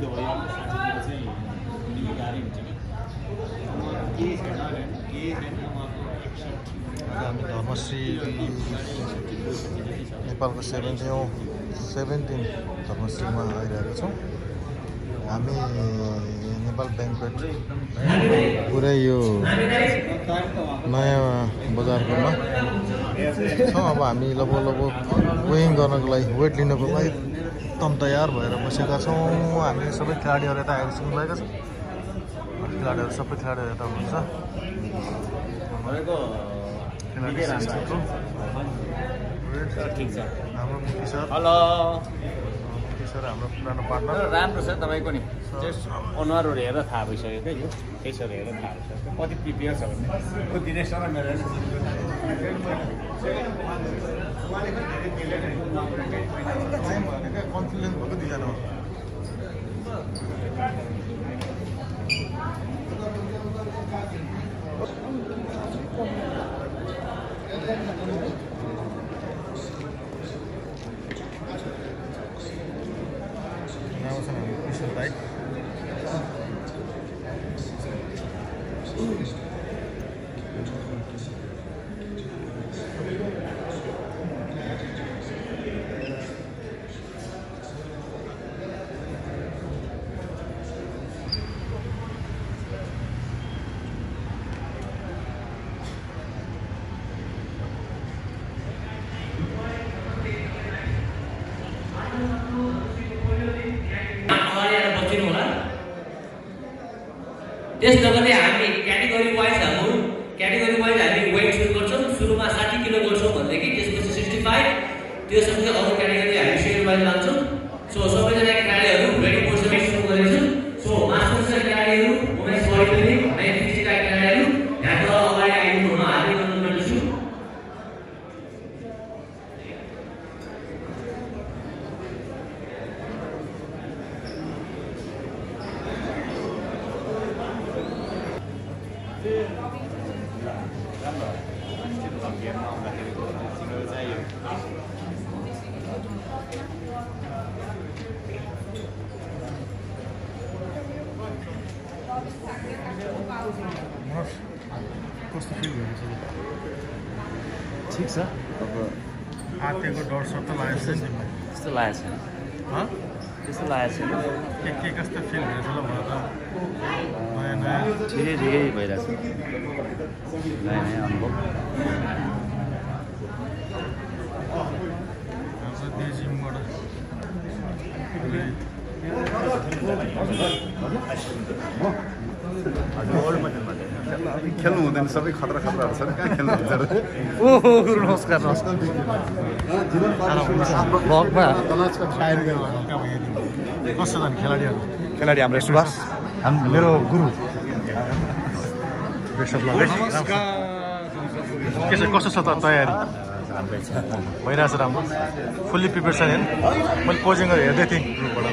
सजिलो भयो 60 चाहिँ निकै गाह्रै हुन्छ कि के छैन हामी धर्मश्री नेपालको 17 धर्मश्रीमा आइरहेका छौँ। हामी नेपाल ब्याङ्कवेट पुरै यो नयाँ बजारकोमा छौँ। अब हामी लगभग वेइङ गर्नको लागि वेट लिनको लागि एकदम तयार भएर बसेका छौँ। हामी सबै खेलाडीहरू यता आइसक्नुभएका छौँ। खेलाडीहरू सबै खेलाडीहरू यता हुनुहुन्छ। ठिक छ। हाम्रो मुखी सर, हेलो सर हाम्रो पुरानो पार्टनर। राम्रो छ तपाईँको नि जस्ट अनुहारहरू हेरेर थाहा भइसक्यो क्या यो फेसहरू हेरेर थाहा भइसक्यो कति प्रिपेयर छ भन्ने दिनेश सर मेरो कन्फिडेन्स भएको दुईजना हो। त्यस नगर्दै हामी क्याटेगोरी वाइज हामी वेट सुरु गर्छौँ। सुरुमा 60 किलो गर्छौँ भनेदेखि त्यसपछि 65 त्यसपछि अरू क्याटेगोरी हामी सेयर वाइज लान्छौँ। सो सबैजना खेलाडीहरू रेडी पोजिसन सुरु गरेछौँ। सो मास्टर्सका खेलाडीहरू वुमेन्स बडी बिल्डिङ अनि फिजिकल खेलाडीहरू यहाँको अगाडि आइदिनु हुन हार्दिक अनुरोध गर्दछु। कस्तो फिल भएको छ? ठिक छ। अब आत्तिएको डर सर त लागेको छैन तिमीलाई? त्यस्तो लागेको छैन। त्यस्तो लागेको छैन। के कस्तो फिल भइरहेछ ल भन त? नयाँ नयाँ ठिकै भइरहेछ। नयाँ अनुभव। हाम्रो बेजिङबाट खेल्नु हुँदैन, सबै खतरा खतराहरू छ नि, कहाँ खेल्नु हुन्छ र? ओहो गुरु नमस्कार नमस्कार। हाम्रो ब्लगमा कस्तो छन् खेलाडीहरू? खेलाडी हाम्रो सुभाष, मेरो गुरु के छ, कस्तो छ त तयारी? भइरहेछ राम्रो, फुल्ली प्रिपेयर छ नि? मैले कोचिङ गरेर हेर्दै थिएँ ग्रुपबाट।